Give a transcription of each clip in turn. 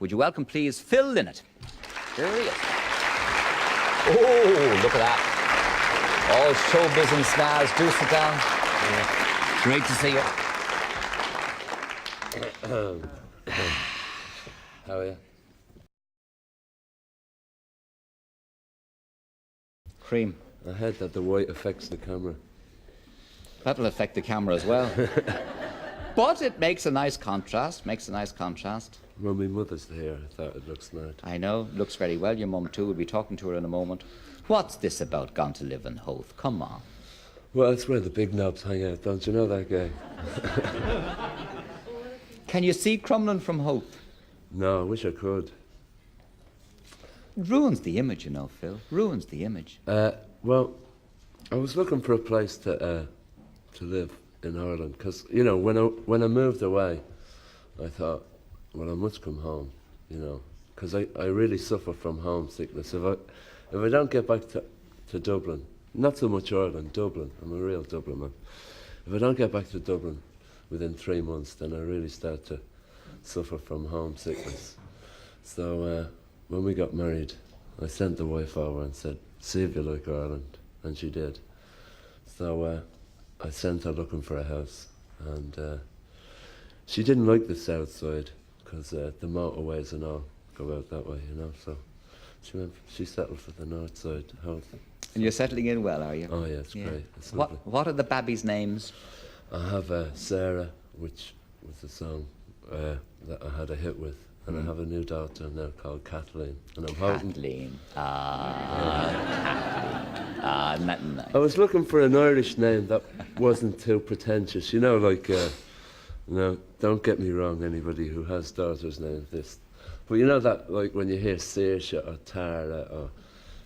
Would you welcome, please, Phil Lynott? Here he is. Oh, look at that. All showbiz and stars. Do sit down. Great to see you. How are you? Cream. I heard that the white affects the camera. That'll affect the camera as well. But it makes a nice contrast. Well, my mother's here. I thought it looked smart. I know. Looks very well. Your mum, too. We'll be talking to her in a moment. What's this about gone to live in Howth? Come on. Well, that's where the big knobs hang out. Don't you know that guy? Can you see Crumlin from Howth? No, I wish I could. It ruins the image, you know, Phil. Ruins the image. Well, I was looking for a place to live in Ireland because, you know, when I moved away, I thought, well, I must come home, you know, because I really suffer from homesickness. If I don't get back to Dublin, not so much Ireland, Dublin, I'm a real Dublin man. If I don't get back to Dublin within 3 months, then I really start to suffer from homesickness. So when we got married, I sent the wife over and said, see if you like Ireland, and she did. So I sent her looking for a house, and she didn't like the south side because the motorways and all go out that way, you know. So she settled for the north side. Howth. And you're settling in well, are you? Oh yeah, it's great. It's lovely. What are the babbies' names? I have Sarah, which was a song that I had a hit with, and I have a new daughter now called Kathleen, and I'm hoping. Kathleen. I was looking for an Irish name that wasn't too pretentious, you know, like. No, don't get me wrong, anybody who has daughters named this. But you know that, like, when you hear Saoirse or Tara or...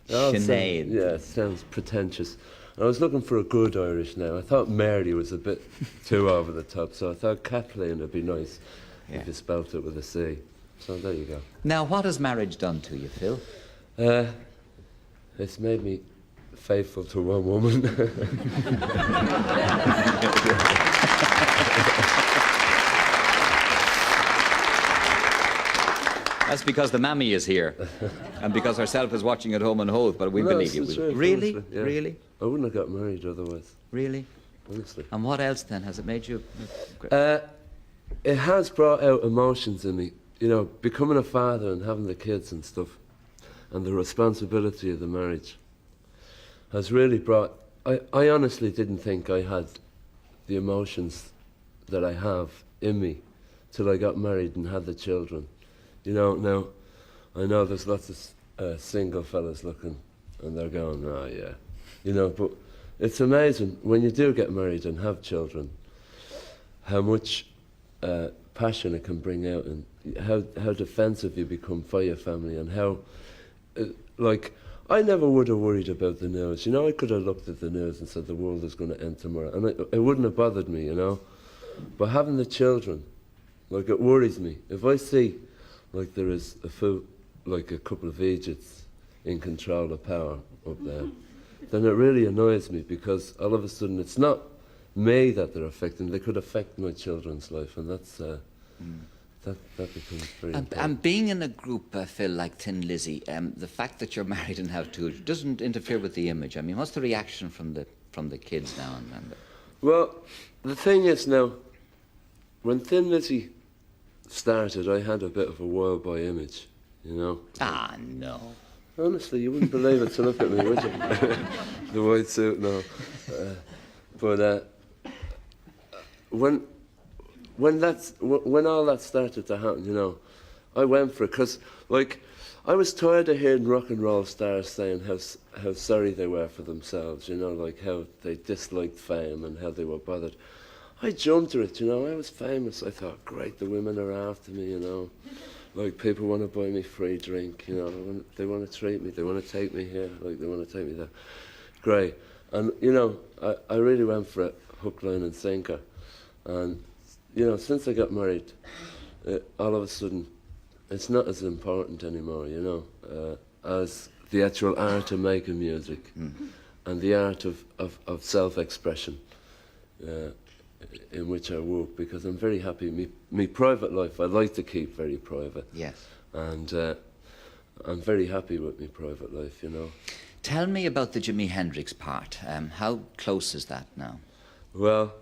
Sinead. Yeah, it sounds pretentious. I was looking for a good Irish name. I thought Mary was a bit too over the top, so I thought Kathleen would be nice if you spelt it with a C. So there you go. Now, what has marriage done to you, Phil? It's made me faithful to one woman. That's because the mammy is here, and because herself is watching at home in Howth, but we believe you. Really? Honestly, yeah. Really? I wouldn't have got married otherwise. Really? Honestly. And what else then? Has it made you... It has brought out emotions in me. You know, becoming a father and having the kids and stuff, and the responsibility of the marriage has really brought... I honestly didn't think I had the emotions that I have in me till I got married and had the children. You know, now, I know there's lots of single fellas looking, and they're going, oh yeah. You know, but it's amazing when you do get married and have children, how much passion it can bring out, and how defensive you become for your family, and how, like, I never would have worried about the news. You know, I could have looked at the news and said the world is going to end tomorrow, and it wouldn't have bothered me, you know. But having the children, like, it worries me. If I see, like, there is a couple of idiots in control of power up there, then it really annoys me, because all of a sudden it's not me that they're affecting, they could affect my children's life, and that's that becomes very important. And being in a group, Phil, like Thin Lizzy, the fact that you're married and have two doesn't interfere with the image. I mean, what's the reaction from the kids now? Well, the thing is now, when Thin Lizzy started, I had a bit of a wild boy image, you know. Ah, no. Honestly, you wouldn't believe it to look at me, would you? The white suit, no. But when all that started to happen, you know, I went for it, because, like, I was tired of hearing rock and roll stars saying how sorry they were for themselves, you know, like how they disliked fame and how they were bothered. I jumped at it, you know. I was famous. I thought, great, the women are after me, you know. Like, people want to buy me free drink, you know. They want to treat me. They want to take me here. Like, they want to take me there. Great. And, you know, I really went for it, hook, line and sinker. And, you know, since I got married, all of a sudden, it's not as important anymore, you know, as the actual art of making music and the art of self-expression. in which I work, because I'm very happy. Me private life I like to keep very private. Yes. And I'm very happy with my private life, you know. Tell me about the Jimi Hendrix part. How close is that now? Well,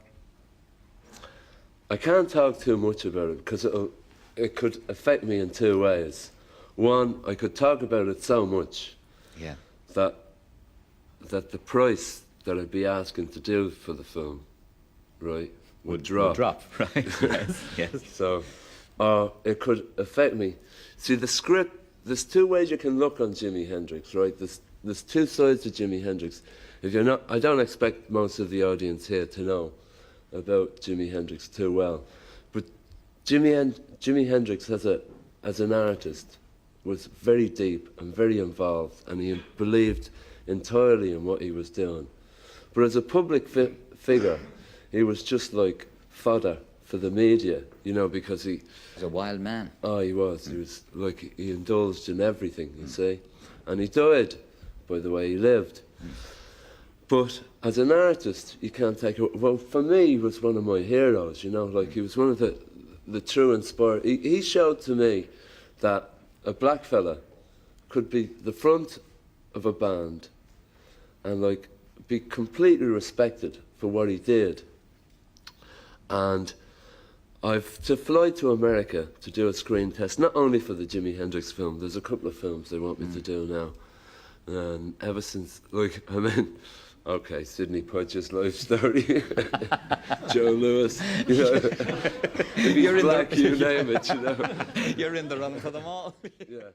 I can't talk too much about it because it could affect me in two ways. One, I could talk about it so much that the price that I'd be asking to do for the film, right, would drop. Would drop, right? Yes, yes. So, it could affect me. See, the script. There's two ways you can look on Jimi Hendrix, right? There's two sides to Jimi Hendrix. If you're not, I don't expect most of the audience here to know about Jimi Hendrix too well, but Jimi Hendrix as an artist was very deep and very involved, and he believed entirely in what he was doing. But as a public figure, he was just like fodder for the media, you know, because he was a wild man. Oh, he was. He was like, he indulged in everything, you see. And he died by the way he lived. But as an artist, you can't take it. Well, for me, he was one of my heroes, you know, like he was one of the true inspired. He showed to me that a black fella could be the front of a band and like be completely respected for what he did. And I've to fly to America to do a screen test, not only for the Jimi Hendrix film. There's a couple of films they want me to do now, and ever since, like, I mean, okay, Sidney Poitier's life story, Joe Lewis, you know, if you're black, you name it, you know. You're in the run for them all. Yeah.